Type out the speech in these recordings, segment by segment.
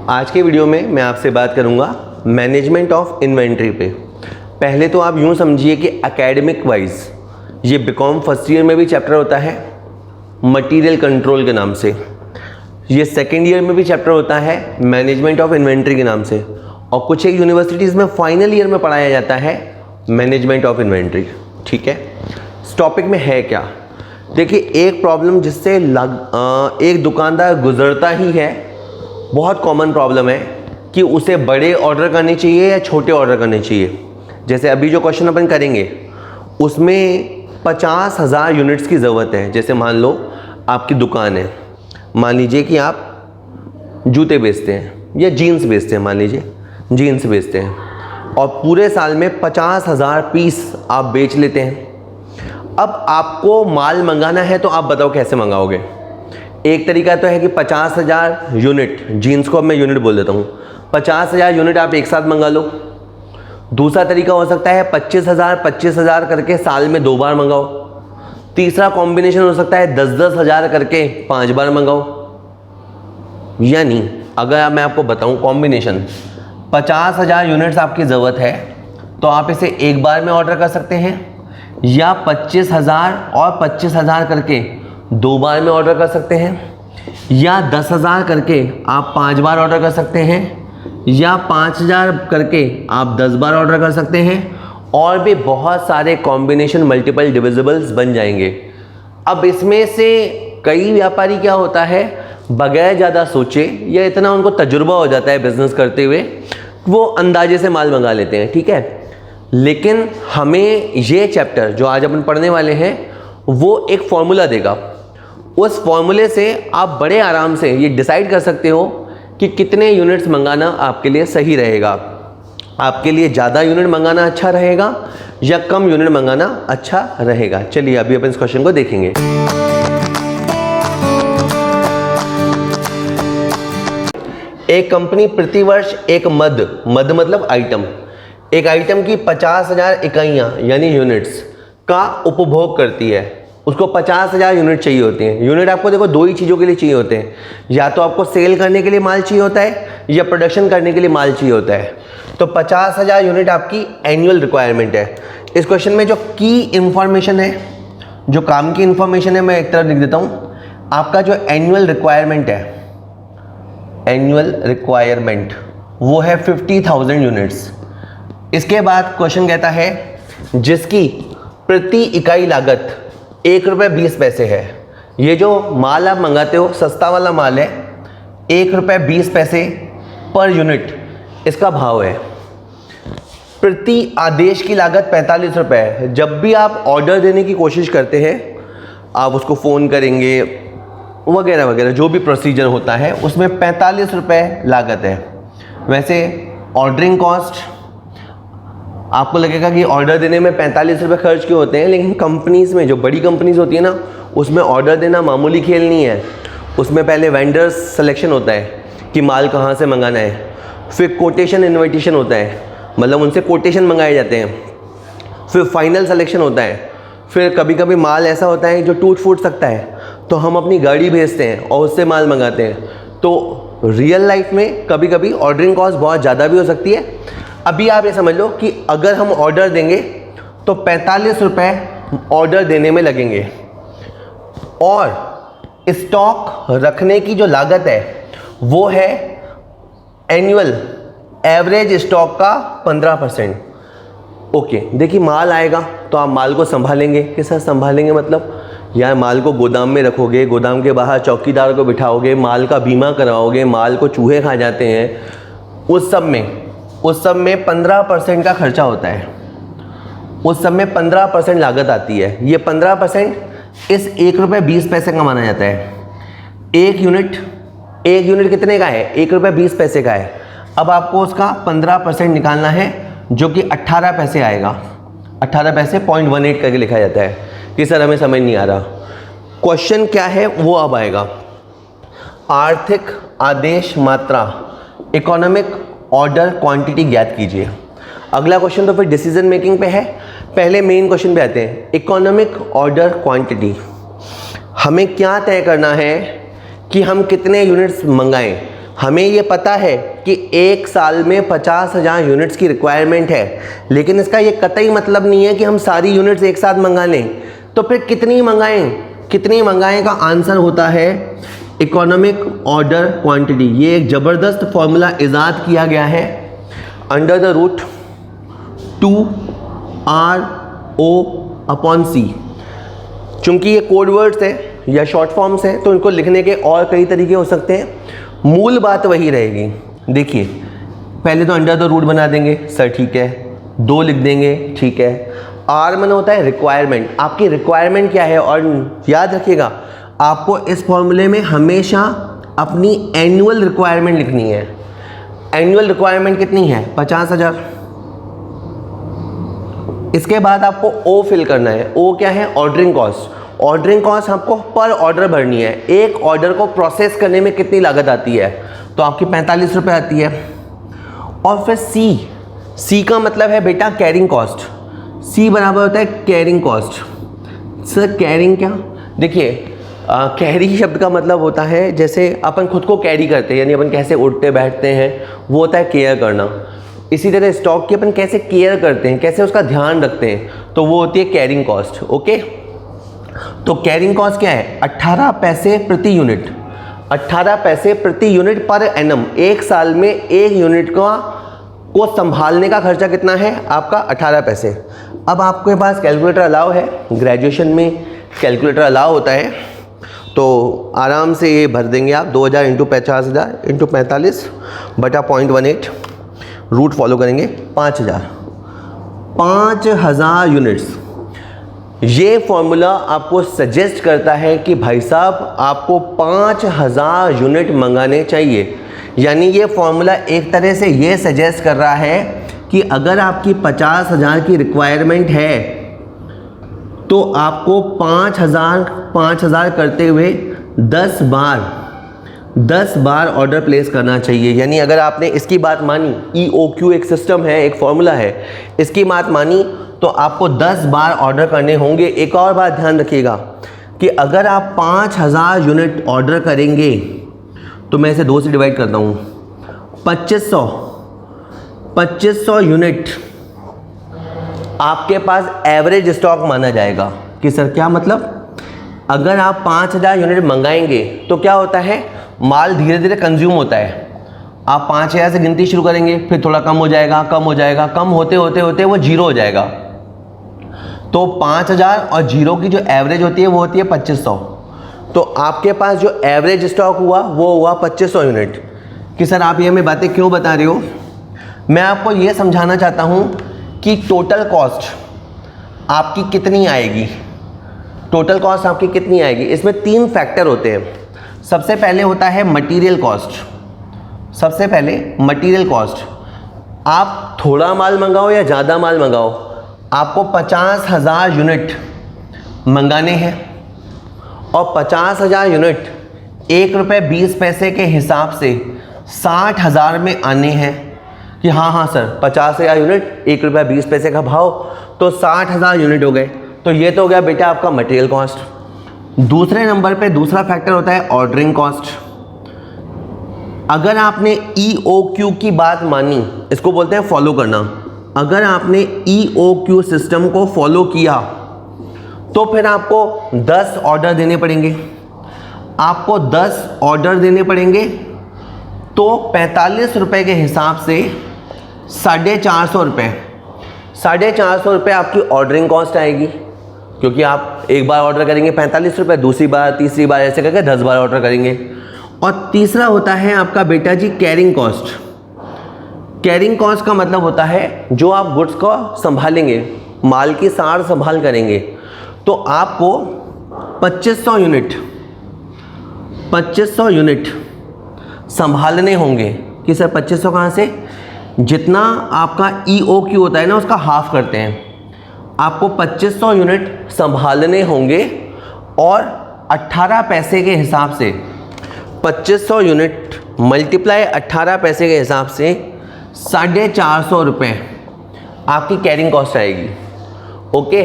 आज के वीडियो में मैं आपसे बात करूंगा मैनेजमेंट ऑफ इन्वेंट्री पे। पहले तो आप यूं समझिए कि एकेडमिक वाइज ये बीकॉम फर्स्ट ईयर में भी चैप्टर होता है मटेरियल कंट्रोल के नाम से, ये सेकेंड ईयर में भी चैप्टर होता है मैनेजमेंट ऑफ इन्वेंट्री के नाम से, और कुछ एक यूनिवर्सिटीज़ में फाइनल ईयर में पढ़ाया जाता है मैनेजमेंट ऑफ इन्वेंट्री। ठीक है, इस टॉपिक में है क्या, देखिए एक प्रॉब्लम जिससे एक दुकानदार गुजरता ही है, बहुत कॉमन प्रॉब्लम है कि उसे बड़े ऑर्डर करने चाहिए या छोटे ऑर्डर करने चाहिए। जैसे अभी जो क्वेश्चन अपन करेंगे उसमें 50,000 यूनिट्स की ज़रूरत है। जैसे मान लो आपकी दुकान है, मान लीजिए कि आप जूते बेचते हैं या जीन्स बेचते हैं, मान लीजिए जीन्स बेचते हैं, और पूरे साल में 50,000 पीस आप बेच लेते हैं। अब आपको माल मंगाना है तो आप बताओ कैसे मंगाओगे। एक तरीका तो है कि 50,000 यूनिट, जीन्स को अब मैं यूनिट बोल देता हूँ, 50,000 यूनिट आप एक साथ मंगा लो। दूसरा तरीका हो सकता है 25,000 करके साल में 2 बार मंगाओ। तीसरा कॉम्बिनेशन हो सकता है 10-10 हज़ार करके 5 बार मंगाओ। यानी अगर मैं आपको बताऊं कॉम्बिनेशन 50,000 यूनिट्स आपकी ज़रूरत है तो आप इसे एक बार में ऑर्डर कर सकते हैं, या 25,000 और 25,000 करके 2 बार में ऑर्डर कर सकते हैं, या 10,000 करके आप 5 बार ऑर्डर कर सकते हैं, या 5,000 करके आप 10 बार ऑर्डर कर सकते हैं, और भी बहुत सारे कॉम्बिनेशन मल्टीपल डिविजिबल्स बन जाएंगे। अब इसमें से कई व्यापारी क्या होता है, बगैर ज़्यादा सोचे या इतना उनको तजुर्बा हो जाता है बिजनेस करते हुए, वो अंदाजे से माल मंगा लेते हैं। ठीक है, लेकिन हमें ये चैप्टर जो आज अपन पढ़ने वाले हैं वो एक फॉर्मूला देगा। उस फॉर्मूले से आप बड़े आराम से ये डिसाइड कर सकते हो कि कितने यूनिट्स मंगाना आपके लिए सही रहेगा। आपके लिए ज़्यादा यूनिट मंगाना अच्छा रहेगा या कम यूनिट मंगाना अच्छा रहेगा। चलिए अभी अपन इस क्वेश्चन को देखेंगे। एक कंपनी प्रतिवर्ष एक मद मतलब आइटम, एक आइटम की 50,000 इकाइयाँ यानी यूनिट्स का उपभोग करती है। उसको 50,000 यूनिट चाहिए होती हैं। यूनिट आपको देखो 2 ही चीज़ों के लिए चाहिए होते हैं, या तो आपको सेल करने के लिए माल चाहिए होता है या प्रोडक्शन करने के लिए माल चाहिए होता है। तो 50,000 यूनिट आपकी एनुअल रिक्वायरमेंट है। इस क्वेश्चन में जो की इंफॉर्मेशन है, जो काम की इंफॉर्मेशन है, मैं एक तरफ लिख देता हूँ। आपका जो एनुअल रिक्वायरमेंट है, एनुअल रिक्वायरमेंट वो है 50,000 यूनिट्स। इसके बाद क्वेश्चन कहता है जिसकी प्रति इकाई लागत 1 रुपये 20 पैसे है। ये जो माल आप मंगाते हो सस्ता वाला माल है, 1 रुपये 20 पैसे पर यूनिट इसका भाव है। प्रति आदेश की लागत 45 रुपये है। जब भी आप ऑर्डर देने की कोशिश करते हैं, आप उसको फ़ोन करेंगे वगैरह वगैरह, जो भी प्रोसीजर होता है उसमें 45 रुपये लागत है। वैसे ऑर्डरिंग कॉस्ट आपको लगेगा कि ऑर्डर देने में 45 रुपये खर्च क्यों होते हैं, लेकिन कंपनीज़ में, जो बड़ी कंपनीज़ होती है ना, उसमें ऑर्डर देना मामूली खेल नहीं है। उसमें पहले वेंडर्स सिलेक्शन होता है कि माल कहाँ से मंगाना है, फिर कोटेशन इन्विटेशन होता है, मतलब उनसे कोटेशन मंगाए जाते हैं, फिर फाइनल सिलेक्शन होता है, फिर कभी कभी माल ऐसा होता है जो टूट फूट सकता है तो हम अपनी गाड़ी भेजते हैं और उससे माल मंगाते हैं। तो रियल लाइफ में कभी कभी ऑर्डरिंग कॉस्ट बहुत ज़्यादा भी हो सकती है। अभी आप ये समझ लो कि अगर हम ऑर्डर देंगे तो 45 रुपये ऑर्डर देने में लगेंगे, और स्टॉक रखने की जो लागत है वो है एनुअल एवरेज स्टॉक का 15%। ओके, देखिए माल आएगा तो आप माल को संभालेंगे। किस तरह संभालेंगे, मतलब यार माल को गोदाम में रखोगे, गोदाम के बाहर चौकीदार को बिठाओगे, माल का बीमा कराओगे, माल को चूहे खा जाते हैं, उस सब में 15% का खर्चा होता है। उस सब में 15% लागत आती है। ये 15% इस 1 रुपये 20 पैसे का माना जाता है। एक यूनिट कितने का है, 1 रुपये 20 पैसे का है। अब आपको उसका 15% निकालना है जो कि 18 पैसे आएगा। 18 पैसे 0.18 करके लिखा जाता है कि सर हमें समझ नहीं आ रहा। क्वेश्चन क्या है वो अब आएगा। आर्थिक आदेश मात्रा, इकोनॉमिक ऑर्डर क्वांटिटी ज्ञात कीजिए। अगला क्वेश्चन तो फिर डिसीजन मेकिंग पे है। पहले मेन क्वेश्चन पे आते हैं, इकोनॉमिक ऑर्डर क्वांटिटी। हमें क्या तय करना है कि हम कितने यूनिट्स मंगाएं। हमें ये पता है कि एक साल में 50,000 यूनिट्स की रिक्वायरमेंट है, लेकिन इसका ये कतई मतलब नहीं है कि हम सारी यूनिट्स एक साथ मंगा लें। तो फिर कितनी मंगाएं का आंसर होता है इकोनॉमिक ऑर्डर क्वांटिटी। ये एक ज़बरदस्त फॉर्मूला इजाद किया गया है, अंडर द रूट 2RO/C। चूंकि ये कोड वर्ड्स है या शॉर्ट फॉर्म्स हैं तो इनको लिखने के और कई तरीके हो सकते हैं, मूल बात वही रहेगी। देखिए पहले तो अंडर द रूट बना देंगे सर, ठीक है, 2 लिख देंगे, ठीक है। आर मन होता है रिक्वायरमेंट, आपकी रिक्वायरमेंट क्या है, और याद रखिएगा आपको इस फॉर्मूले में हमेशा अपनी एनुअल रिक्वायरमेंट लिखनी है। एनुअल रिक्वायरमेंट कितनी है? 50,000। इसके बाद आपको ओ फिल करना है। ओ क्या है? Ordering cost. ऑर्डरिंग कॉस्ट आपको पर ऑर्डर भरनी है। एक ऑर्डर को प्रोसेस करने में कितनी लागत आती है? तो आपकी 45 रुपये आती है। और फिर सी का मतलब है बेटा कैरिंग कॉस्ट। सी बराबर होता है कैरिंग कॉस्ट। सर कैरिंग क्या? देखिए कैरी शब्द का मतलब होता है जैसे अपन खुद को कैरी करते हैं, यानी अपन कैसे उठते बैठते हैं, वो होता है केयर करना। इसी तरह स्टॉक की अपन कैसे केयर करते हैं, कैसे उसका ध्यान रखते हैं, तो वो होती है कैरिंग कॉस्ट। ओके, तो कैरिंग कॉस्ट क्या है? 18 पैसे प्रति यूनिट। 18 पैसे प्रति यूनिट पर एनम। एक साल में एक यूनिट को संभालने का खर्चा कितना है आपका? 18 पैसे। अब आपके पास कैलकुलेटर अलाउ है, ग्रेजुएशन में कैलकुलेटर अलाउ होता है, तो आराम से ये भर देंगे आप। 2000 इंटू 50,000 इंटू 45 बटा 0.18, रूट फॉलो करेंगे 5000 यूनिट्स। ये फॉर्मूला आपको सजेस्ट करता है कि भाई साहब आपको 5000 यूनिट मंगाने चाहिए। यानी ये फॉर्मूला एक तरह से ये सजेस्ट कर रहा है कि अगर आपकी 50,000 की रिक्वायरमेंट है तो आपको 5000 करते हुए 10 बार ऑर्डर प्लेस करना चाहिए। यानी अगर आपने इसकी बात मानी, EOQ एक सिस्टम है, एक फॉर्मूला है, इसकी बात मानी तो आपको 10 बार ऑर्डर करने होंगे। एक और बात ध्यान रखिएगा कि अगर आप 5000 यूनिट ऑर्डर करेंगे तो मैं इसे 2 से डिवाइड करता हूँ, 2500 यूनिट आपके पास एवरेज स्टॉक माना जाएगा। कि सर क्या मतलब? अगर आप 5000 यूनिट मंगाएंगे तो क्या होता है, माल धीरे धीरे कंज्यूम होता है। आप 5000 से गिनती शुरू करेंगे, फिर थोड़ा कम हो जाएगा, कम होते होते वो जीरो हो जाएगा। तो 5000 और जीरो की जो एवरेज होती है वो होती है 2500। तो आपके पास जो एवरेज स्टॉक हुआ वो हुआ 2500 यूनिट। कि सर आप ये हमें बातें क्यों बता रहे हो? मैं आपको ये समझाना चाहता हूँ कि टोटल कॉस्ट आपकी कितनी आएगी। टोटल कॉस्ट आपकी कितनी आएगी, इसमें 3 फैक्टर होते हैं। सबसे पहले होता है मटेरियल कॉस्ट। सबसे पहले मटेरियल कॉस्ट, आप थोड़ा माल मंगाओ या ज़्यादा माल मंगाओ, आपको 50,000 यूनिट मंगाने हैं और 50,000 यूनिट ₹1.20 के हिसाब से 60,000 में आने हैं। कि हाँ सर 50,000 यूनिट ₹1.20 का भाव, तो 60,000 यूनिट हो गए। तो ये तो हो गया बेटा आपका मटेरियल कॉस्ट। दूसरे नंबर पे दूसरा फैक्टर होता है ऑर्डरिंग कॉस्ट। अगर आपने EOQ की बात मानी, इसको बोलते हैं फॉलो करना, अगर आपने EOQ सिस्टम को फॉलो किया तो फिर आपको 10 ऑर्डर देने पड़ेंगे। आपको 10 ऑर्डर देने पड़ेंगे तो 45 रुपये के हिसाब से 450 रुपये, 450 रुपये आपकी ऑर्डरिंग कॉस्ट आएगी। क्योंकि आप एक बार ऑर्डर करेंगे 45 रुपये, दूसरी बार, तीसरी बार, ऐसे करके 10 बार ऑर्डर करेंगे। और तीसरा होता है आपका बेटा जी कैरिंग कॉस्ट। कैरिंग कॉस्ट का मतलब होता है जो आप गुड्स को संभालेंगे, माल की सार संभाल करेंगे, तो आपको 2500 यूनिट संभालने होंगे। कि सर 2500 कहाँ से? जितना आपका EOQ होता है ना उसका हाफ करते हैं। आपको 2500 यूनिट संभालने होंगे और 18 पैसे के हिसाब से 2500 यूनिट मल्टीप्लाई 18 पैसे के हिसाब से 450 रुपये आपकी कैरिंग कॉस्ट आएगी। ओके,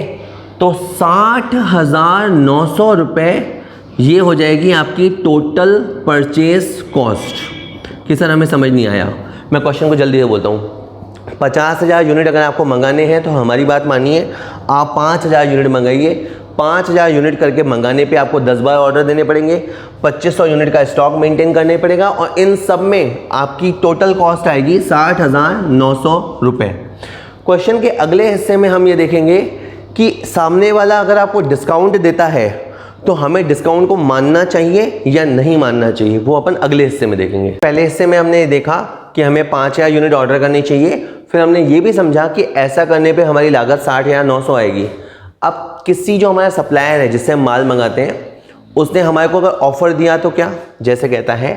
तो 60,900 रुपये ये हो जाएगी आपकी टोटल परचेज कॉस्ट। कि सर हमें समझ नहीं आया। मैं क्वेश्चन को जल्दी से बोलता हूँ। 50,000 यूनिट अगर आपको मंगाने हैं तो हमारी बात मानिए, आप 5,000 यूनिट मंगाइए। 5,000 यूनिट करके मंगाने पे आपको 10 बार ऑर्डर देने पड़ेंगे, 2500 यूनिट का स्टॉक मेंटेन करने पड़ेगा और इन सब में आपकी टोटल कॉस्ट आएगी 60,900 रुपये। क्वेश्चन के अगले हिस्से में हम ये देखेंगे कि सामने वाला अगर आपको डिस्काउंट देता है तो हमें डिस्काउंट को मानना चाहिए या नहीं मानना चाहिए, वो अपन अगले हिस्से में देखेंगे। पहले हिस्से में हमने देखा कि हमें 5,000 यूनिट ऑर्डर करनी चाहिए, फिर हमने ये भी समझा कि ऐसा करने पे हमारी लागत 60,900 आएगी। अब किसी जो हमारा सप्लायर है जिससे हम माल मंगाते हैं, उसने हमारे को अगर ऑफर दिया तो क्या, जैसे कहता है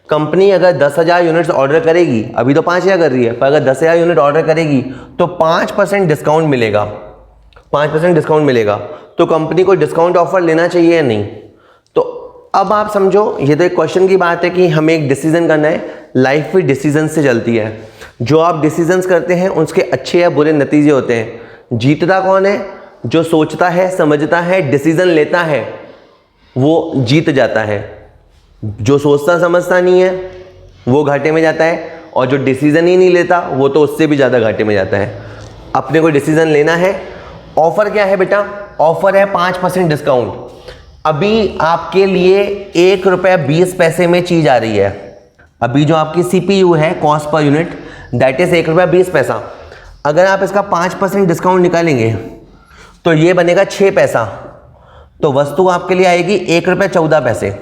कंपनी अगर 10,000 यूनिट्स ऑर्डर करेगी, अभी तो 5,000 कर रही है, पर अगर 10,000 यूनिट ऑर्डर करेगी तो 5% डिस्काउंट मिलेगा, 5% डिस्काउंट मिलेगा। तो कंपनी को डिस्काउंट ऑफर लेना चाहिए या नहीं? तो अब आप समझो, ये तो एक क्वेश्चन की बात है कि हमें एक डिसीजन करना है। लाइफ भी डिसीजन से चलती है। जो आप डिसीजंस करते हैं उसके अच्छे या बुरे नतीजे होते हैं। जीतता कौन है? जो सोचता है, समझता है, डिसीजन लेता है, वो जीत जाता है। जो सोचता समझता नहीं है वो घाटे में जाता है, और जो डिसीजन ही नहीं लेता वो तो उससे भी ज़्यादा घाटे में जाता है। अपने को डिसीजन लेना है। ऑफर क्या है बेटा? ऑफर है 5% डिस्काउंट। अभी आपके लिए 1 रुपया 20 पैसे में चीज़ आ रही है। अभी जो आपकी CPU है, cost per unit, that is 1 रुपया 20 पैसा। अगर आप इसका 5% डिस्काउंट निकालेंगे तो ये बनेगा 6 पैसा। तो वस्तु आपके लिए आएगी 1 रुपया 14 पैसे।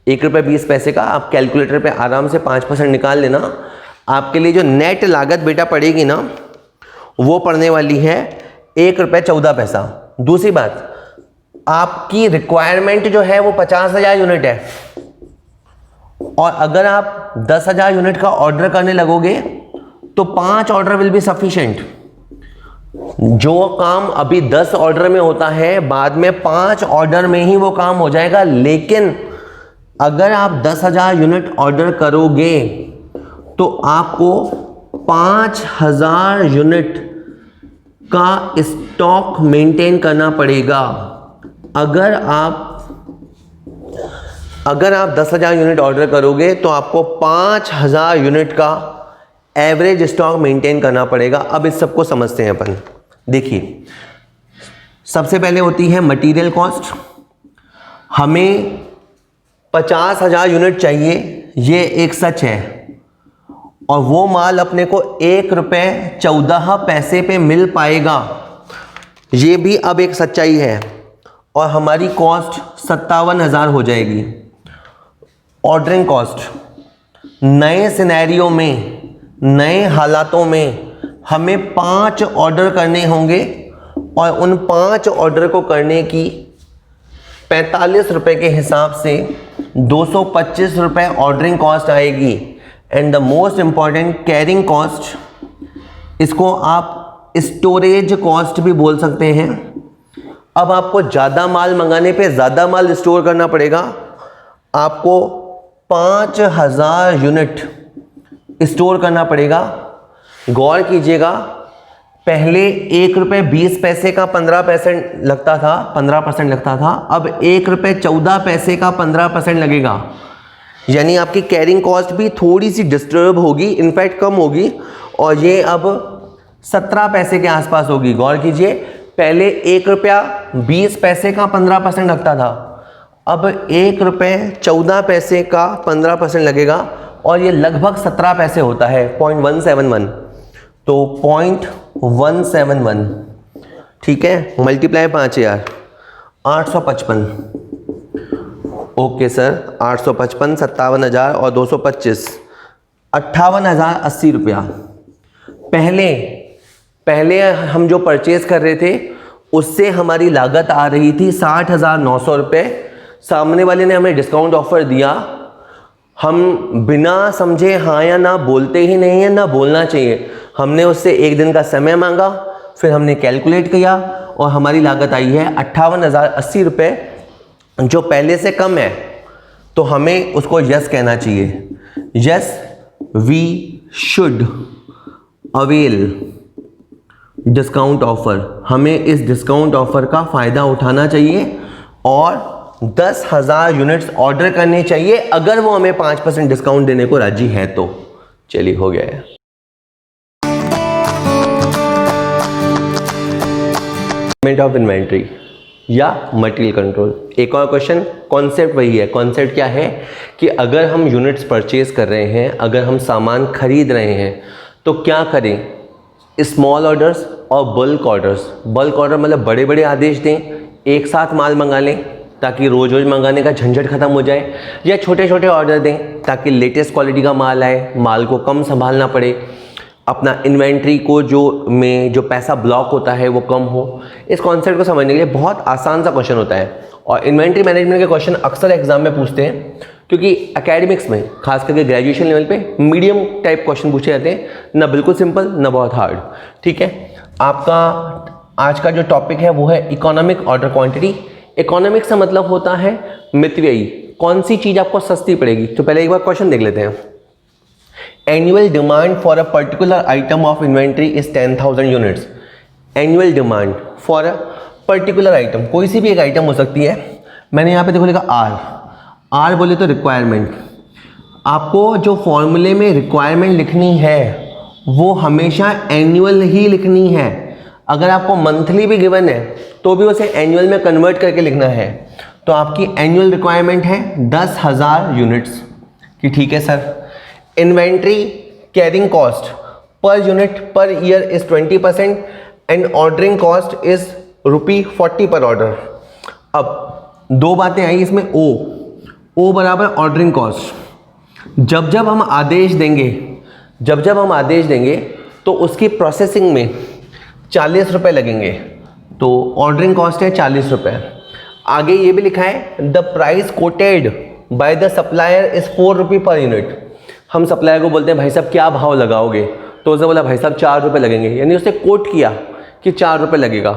1 रुपया 20 पैसे का आप कैलकुलेटर पे आराम से 5% निकाल लेना। आपके लिए जो नेट लागत बेटा पड़ेगी ना, वो पड़ने वाली है 1 रुपया 14 पैसा। दूसरी बात, आपकी रिक्वायरमेंट जो है वो 50,000 यूनिट है, और अगर आप 10,000 यूनिट का ऑर्डर करने लगोगे तो 5 ऑर्डर विल बी सफिशिएंट। जो काम अभी 10 ऑर्डर में होता है, बाद में 5 ऑर्डर में ही वो काम हो जाएगा। लेकिन अगर आप 10,000 यूनिट ऑर्डर करोगे तो आपको 5,000 यूनिट का स्टॉक मेंटेन करना पड़ेगा। अगर आप 10,000 यूनिट ऑर्डर करोगे तो आपको 5,000 यूनिट का एवरेज स्टॉक मेंटेन करना पड़ेगा। अब इस सबको समझते हैं अपन। देखिए, सबसे पहले होती है मटेरियल कॉस्ट। हमें 50,000 यूनिट चाहिए, ये एक सच है, और वो माल अपने को 1 रुपये 14 पैसे पे मिल पाएगा, ये भी अब एक सच्चाई है। और हमारी कॉस्ट 57,000 हो जाएगी। ऑर्डरिंग कॉस्ट, नए सिनेरियो में, नए हालातों में हमें 5 ऑर्डर करने होंगे, और उन 5 ऑर्डर को करने की 45 रुपये के हिसाब से 225 रुपये ऑर्डरिंग कॉस्ट आएगी। And the most important carrying cost, इसको आप स्टोरेज कॉस्ट भी बोल सकते हैं। अब आपको ज़्यादा माल मंगाने पे ज़्यादा माल स्टोर करना पड़ेगा। आपको 5,000 यूनिट स्टोर करना पड़ेगा। गौर कीजिएगा, पहले 1 रुपये 20 पैसे का 15% लगता था, 15% लगता था। अब 1 रुपये 14 पैसे का 15% लगेगा। यानी आपकी कैरिंग कॉस्ट भी थोड़ी सी डिस्टर्ब होगी, इनफैक्ट कम होगी, और ये अब 17 पैसे के आसपास होगी। गौर कीजिए, पहले 1 रुपया 20 पैसे का 15% लगता था, अब 1 रुपये 14 पैसे का 15% लगेगा, और ये लगभग 17 पैसे होता है, 0.171। तो 0.171, ठीक है, मल्टीप्लाई 5,000, 855। ओके सर, 855, 57,000 और 225, 58,080 रुपया। पहले हम जो परचेज कर रहे थे उससे हमारी लागत आ रही थी 60,900 रुपये। सामने वाले ने हमें डिस्काउंट ऑफर दिया, हम बिना समझे हाँ या ना बोलते ही नहीं है, ना बोलना चाहिए। हमने उससे 1 दिन का समय मांगा, फिर हमने कैलकुलेट किया और हमारी लागत आई है 58,080 रुपये, जो पहले से कम है। तो हमें उसको यस कहना चाहिए। Yes, we should avail discount offer. हमें इस डिस्काउंट ऑफर का फ़ायदा उठाना चाहिए और 10,000 यूनिट्स ऑर्डर करने चाहिए अगर वो हमें 5% डिस्काउंट देने को राजी है तो। चलिए हो गया है। मैनेजमेंट ऑफ इन्वेंट्री या मटेरियल कंट्रोल। एक और क्वेश्चन, कॉन्सेप्ट वही है। कॉन्सेप्ट क्या है कि अगर हम यूनिट्स परचेज कर रहे हैं, अगर हम सामान खरीद रहे हैं तो क्या करें, स्मॉल ऑर्डर्स और बल्क ऑर्डर्स। बल्क ऑर्डर मतलब बड़े बड़े आदेश दें, एक साथ माल मंगा लें ताकि रोज़ रोज़ मंगाने का झंझट खत्म हो जाए, या छोटे छोटे ऑर्डर दें ताकि लेटेस्ट क्वालिटी का माल आए, माल को कम संभालना पड़े, अपना इन्वेंट्री को जो पैसा ब्लॉक होता है वो कम हो। इस कॉन्सेप्ट को समझने के लिए बहुत आसान सा क्वेश्चन होता है और इन्वेंट्री मैनेजमेंट के क्वेश्चन अक्सर एग्जाम में पूछते हैं क्योंकि एकेडमिक्स में खास करके ग्रेजुएशन लेवल पे मीडियम टाइप क्वेश्चन पूछे जाते हैं, ना बिल्कुल सिंपल ना बहुत हार्ड। ठीक है, आपका आज का जो टॉपिक है वो है इकोनॉमिक ऑर्डर क्वांटिटी। इकोनॉमिक से मतलब होता है मितव्ययी, कौन सी चीज़ आपको सस्ती पड़ेगी। तो पहले एक बार क्वेश्चन देख लेते हैं। Annual demand for a particular item of inventory is 10,000 units. Annual demand for a particular item, कोई सी भी एक आइटम हो सकती है। मैंने यहाँ पे देखो लिखा आर बोले तो रिक्वायरमेंट। आपको जो फॉर्मूले में रिक्वायरमेंट लिखनी है वो हमेशा एनुअल ही लिखनी है। अगर आपको मंथली भी गिवन है तो भी उसे एनुअल में कन्वर्ट करके लिखना है। तो आपकी एनुअल रिक्वायरमेंट है 10,000 यूनिट्स कि ठीक है sir. Inventory carrying cost per unit per year is 20% and ordering cost is ₹40 पर ऑर्डर। अब दो बातें आई इसमें, ओ बराबर ऑर्डरिंग कॉस्ट। जब जब हम आदेश देंगे तो उसकी प्रोसेसिंग में 40 रुपये लगेंगे, तो ऑर्डरिंग कॉस्ट है 40 रुपये। आगे ये भी लिखा है the price coated by the supplier is ₹4 per unit. हम सप्लायर को बोलते हैं भाई साहब क्या भाव लगाओगे, तो उसने बोला भाई साहब 4 रुपये लगेंगे, यानी उसने कोट किया कि 4 रुपये लगेगा।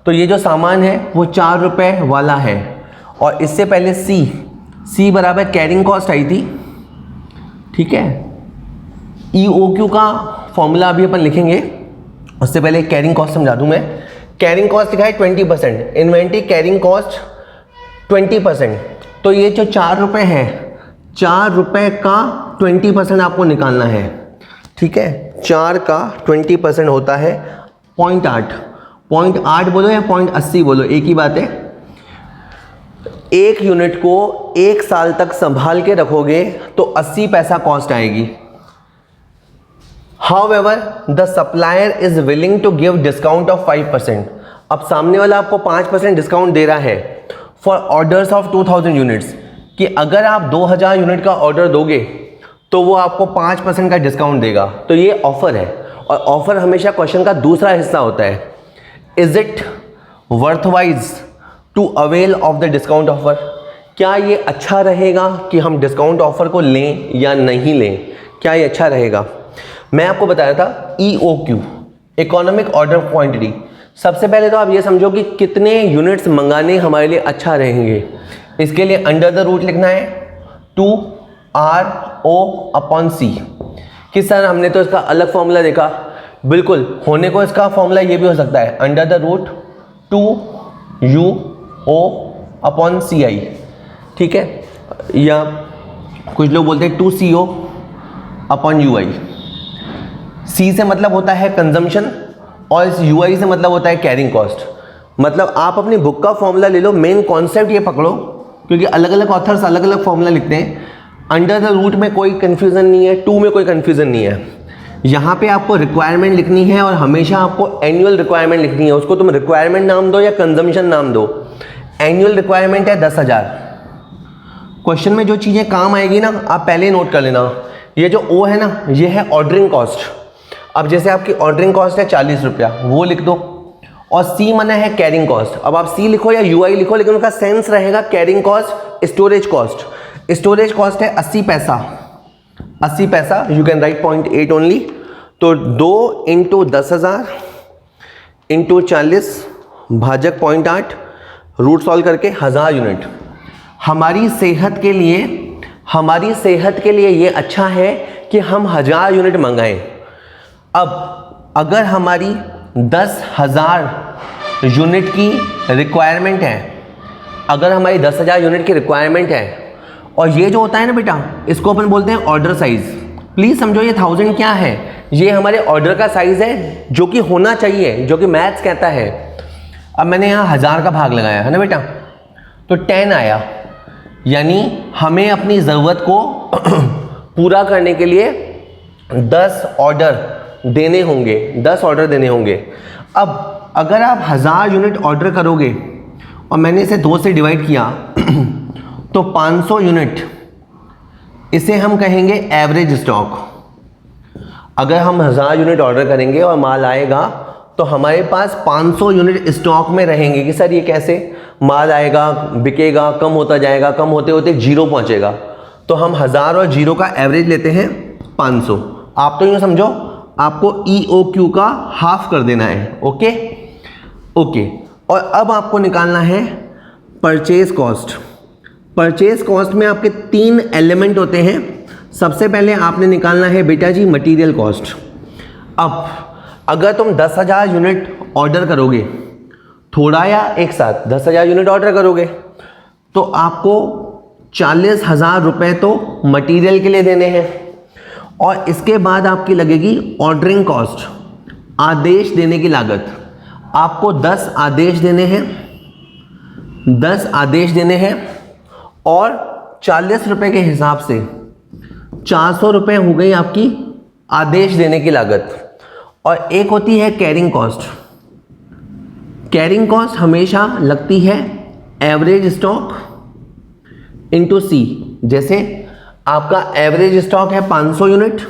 तो ये जो सामान है वो 4 रुपये वाला है। और इससे पहले सी बराबर कैरिंग कॉस्ट आई थी। ठीक है, EOQ का फॉर्मूला अभी अपन लिखेंगे, उससे पहले कैरिंग कॉस्ट समझा दूं मैं। कैरिंग कॉस्ट लिखा है 20%, इन्वेंट्री कैरिंग कॉस्ट 20%। तो ये जो 4 रुपये है, 4 रुपये का 20% आपको निकालना है। ठीक है, 4 का 20% होता है 0.8 बोलो या 0.80 बोलो, एक ही बात है। एक यूनिट को 1 साल तक संभाल के रखोगे तो 80 पैसा कॉस्ट आएगी। However, the supplier is willing to give discount of 5%. अब सामने वाला आपको 5% डिस्काउंट दे रहा है फॉर ऑर्डर्स ऑफ 2000 यूनिट्स, कि अगर आप 2000 यूनिट का ऑर्डर दोगे तो वो आपको 5% का डिस्काउंट देगा। तो ये ऑफर है, और ऑफर हमेशा क्वेश्चन का दूसरा हिस्सा होता है। Is it worthwhile to avail of the discount offer? क्या ये अच्छा रहेगा कि हम डिस्काउंट ऑफर को लें या नहीं लें? क्या ये अच्छा रहेगा? मैं आपको बताया था EOQ, इकोनॉमिक ऑर्डर क्वांटिटी। सबसे पहले तो आप ये समझो कि कितने यूनिट्स मंगाने हमारे लिए अच्छा रहेंगे। इसके लिए अंडर द रूट लिखना है 2RO/C। कि सर हमने तो इसका अलग फॉर्मूला देखा, बिल्कुल होने को इसका फॉर्मूला ये भी हो सकता है अंडर द रूट 2UO/CI। ठीक है, या कुछ लोग बोलते हैं 2CO/UI। C से मतलब होता है कंजम्पशन और इस UI से मतलब होता है कैरिंग कॉस्ट। मतलब आप अपनी बुक का फॉर्मूला ले लो, मेन कॉन्सेप्ट ये पकड़ो, क्योंकि अलग अलग ऑथर्स अलग अलग फॉर्मूला लिखते हैं। अंडर द रूट में कोई कंफ्यूजन नहीं है, 2 में कोई कंफ्यूजन नहीं है। यहाँ पे आपको रिक्वायरमेंट लिखनी है और हमेशा आपको एनुअल रिक्वायरमेंट लिखनी है। उसको तुम रिक्वायरमेंट नाम दो या कंजम्पशन नाम दो। एनुअल रिक्वायरमेंट है 10,000। क्वेश्चन में जो चीज़ें काम आएगी ना, आप पहले ही नोट कर लेना। ये जो O है ना, ये है ऑर्डरिंग कॉस्ट। अब जैसे आपकी ऑर्डरिंग कॉस्ट है 40 रुपया, वो लिख दो। और C मना है कैरिंग कॉस्ट। अब आप C लिखो या UI लिखो, लेकिन उनका सेंस रहेगा carrying cost, storage cost. Storage cost है 80 पैसा। 80 पैसा, यू कैन राइट 0.8 ओनली। तो 2 × 10,000 × 40 भाजक 0.8, रूट सॉल्व करके 1000 यूनिट। हमारी सेहत के लिए ये अच्छा है कि हम 1000 यूनिट मंगाएं। अब अगर हमारी 10,000 यूनिट की रिक्वायरमेंट है अगर हमारी 10,000 यूनिट की रिक्वायरमेंट है और ये जो होता है ना बेटा, इसको अपन बोलते हैं ऑर्डर साइज। प्लीज़ समझो ये 1000 क्या है, ये हमारे ऑर्डर का साइज है जो कि होना चाहिए, जो कि मैथ्स कहता है। अब मैंने यहाँ 1000 का भाग लगाया है ना बेटा, तो 10 आया, यानी हमें अपनी ज़रूरत को पूरा करने के लिए 10 ऑर्डर देने होंगे, 10 ऑर्डर देने होंगे। अब अगर आप 1000 यूनिट ऑर्डर करोगे और मैंने इसे 2 से डिवाइड किया तो 500 यूनिट, इसे हम कहेंगे एवरेज स्टॉक। अगर हम 1000 यूनिट ऑर्डर करेंगे और माल आएगा तो हमारे पास 500 यूनिट स्टॉक में रहेंगे कि सर ये कैसे, माल आएगा, बिकेगा, कम होता जाएगा, कम होते होते 0 पहुंचेगा। तो हम 1000 और 0 का एवरेज लेते हैं 500। आप तो यूँ समझो आपको EOQ का हाफ कर देना है। Okay okay. और अब आपको निकालना है परचेज कॉस्ट। परचेज कॉस्ट में आपके 3 एलिमेंट होते हैं। सबसे पहले आपने निकालना है बेटा जी मटेरियल कॉस्ट। अब अगर तुम 10,000 यूनिट ऑर्डर करोगे, थोड़ा या एक साथ 10,000 यूनिट ऑर्डर करोगे, तो आपको 40,000 रुपये तो मटेरियल के लिए देने हैं और इसके बाद आपकी लगेगी ऑर्डरिंग कॉस्ट, आदेश देने की लागत। आपको 10 आदेश देने हैं, 10 आदेश देने हैं और 40 रुपये के हिसाब से 400 रुपये हो गई आपकी आदेश देने की लागत। और एक होती है कैरिंग कॉस्ट। कैरिंग कॉस्ट हमेशा लगती है एवरेज स्टॉक इंटू C। जैसे आपका एवरेज स्टॉक है 500 यूनिट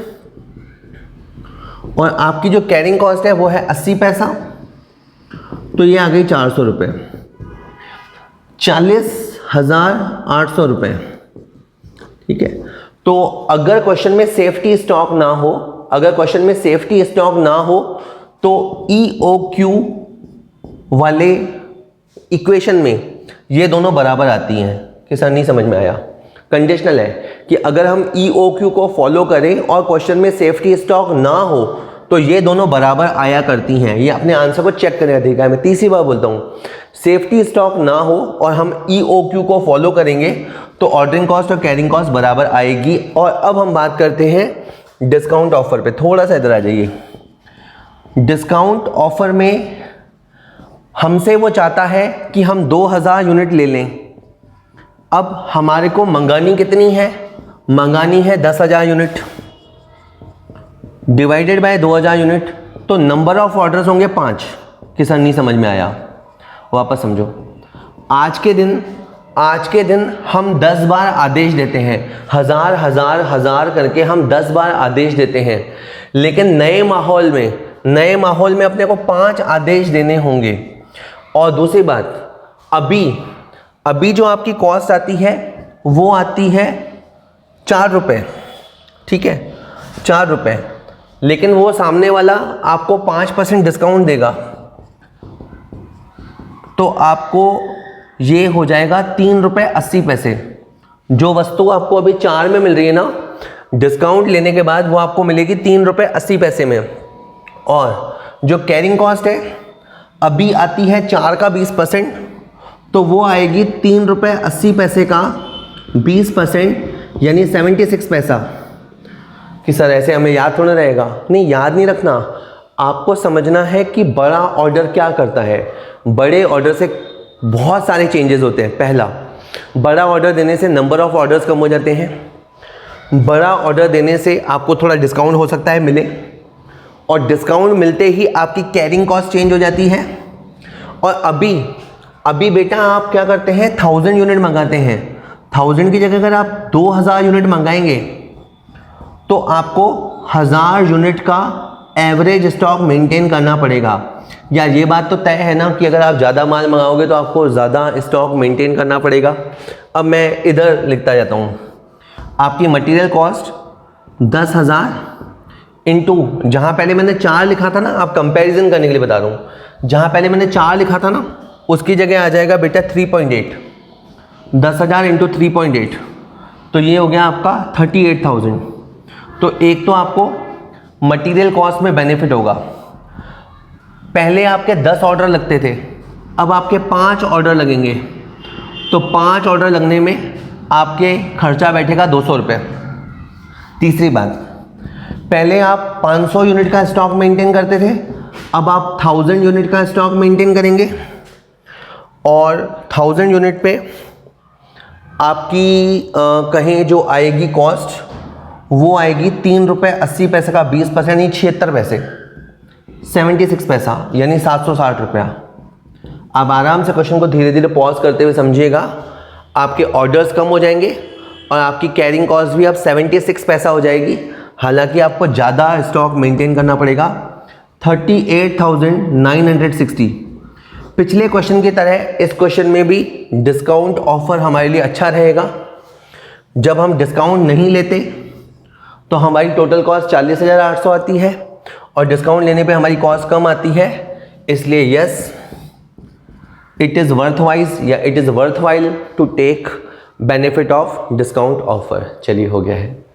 और आपकी जो कैरिंग कॉस्ट है वो है 80 पैसा, तो ये आ गई 400 रुपये, 40,800 रुपये। ठीक है। तो अगर क्वेश्चन में सेफ्टी स्टॉक ना हो, अगर क्वेश्चन में सेफ्टी स्टॉक ना हो तो EOQ वाले इक्वेशन में ये दोनों बराबर आती हैं। कि सर नहीं समझ में आया, कंडीशनल है कि अगर हम EOQ को फॉलो करें और क्वेश्चन में सेफ्टी स्टॉक ना हो तो ये दोनों बराबर आया करती हैं। ये अपने आंसर को चेक करने देखा, मैं तीसरी बार बोलता हूँ, सेफ्टी स्टॉक ना हो और हम EOQ को फॉलो करेंगे तो ऑर्डरिंग कॉस्ट और कैरिंग कॉस्ट बराबर आएगी। और अब हम बात करते हैं डिस्काउंट ऑफर पे। थोड़ा सा इधर आ जाइए। डिस्काउंट ऑफर में हमसे वो चाहता है कि हम 2000 यूनिट ले लें। अब हमारे को मंगानी कितनी है, मंगानी है 10,000 यूनिट डिवाइडेड बाय 2000 यूनिट, तो नंबर ऑफ ऑर्डर्स होंगे 5। कि सर नहीं समझ में आया, वापस समझो। आज के दिन हम 10 बार आदेश देते हैं, 1000 करके हम 10 बार आदेश देते हैं। लेकिन नए माहौल में अपने को 5 आदेश देने होंगे। और दूसरी बात, अभी जो आपकी कॉस्ट आती है वो आती है 4 रुपये। ठीक है, 4 रुपये, लेकिन वो सामने वाला आपको 5% डिस्काउंट देगा तो आपको ये हो जाएगा 3 रुपये 80 पैसे। जो वस्तु आपको अभी 4 में मिल रही है ना, डिस्काउंट लेने के बाद वो आपको मिलेगी 3 रुपये 80 पैसे में। और जो कैरिंग कॉस्ट है अभी आती है 4 का 20%, तो वो आएगी 3 रुपये 80 पैसे का 20%, यानी 76 पैसा। कि सर ऐसे हमें याद थोड़ा रहेगा, नहीं याद नहीं रखना, आपको समझना है कि बड़ा ऑर्डर क्या करता है। बड़े ऑर्डर से बहुत सारे चेंजेस होते हैं। पहला, बड़ा ऑर्डर देने से नंबर ऑफ ऑर्डर्स कम हो जाते हैं। बड़ा ऑर्डर देने से आपको थोड़ा डिस्काउंट हो सकता है मिले, और डिस्काउंट मिलते ही आपकी कैरिंग कॉस्ट चेंज हो जाती है। और अभी बेटा आप क्या करते हैं, 1000 यूनिट मंगाते हैं। 1000 की जगह अगर आप 2000 यूनिट मंगाएंगे तो आपको 1000 यूनिट का एवरेज स्टॉक मेंटेन करना पड़ेगा। या ये बात तो तय है ना कि अगर आप ज़्यादा माल मंगाओगे तो आपको ज़्यादा स्टॉक मेंटेन करना पड़ेगा। अब मैं इधर लिखता जाता हूँ, आपकी मटेरियल कॉस्ट 10,000 इंटू, जहाँ पहले मैंने 4 लिखा था ना, आप कंपैरिजन करने के लिए बता रहा हूँ, जहाँ पहले मैंने 4 लिखा था ना उसकी जगह आ जाएगा बेटा 3.8। 10,000 इंटू 3.8, तो ये हो गया आपका 38,000। तो एक तो आपको मटेरियल कॉस्ट में बेनिफिट होगा। पहले आपके 10 ऑर्डर लगते थे, अब आपके 5 ऑर्डर लगेंगे तो 5 ऑर्डर लगने में आपके खर्चा बैठेगा 200 रुपये। तीसरी बात, पहले आप 500 यूनिट का स्टॉक मेंटेन करते थे, अब आप 1000 यूनिट का स्टॉक मेंटेन करेंगे और 1000 यूनिट पे आपकी कहें जो आएगी कॉस्ट वो आएगी 3 रुपये 80 पैसे का 20% यानी 76 पैसे, 76 पैसा यानी 760 रुपया। आप आराम से क्वेश्चन को धीरे धीरे पॉज करते हुए समझिएगा। आपके ऑर्डर्स कम हो जाएंगे और आपकी कैरिंग कॉस्ट भी अब 76 पैसा हो जाएगी। हालांकि आपको ज़्यादा स्टॉक मेंटेन करना पड़ेगा, 38,960। पिछले क्वेश्चन की तरह इस क्वेश्चन में भी डिस्काउंट ऑफर हमारे लिए अच्छा रहेगा। जब हम डिस्काउंट नहीं लेते तो हमारी टोटल कॉस्ट 40,800 आती है और डिस्काउंट लेने पे हमारी कॉस्ट कम आती है। इसलिए यस, इट इज़ वर्थवाइज या it is worthwhile to take benefit of discount offer. चलिए, हो गया है।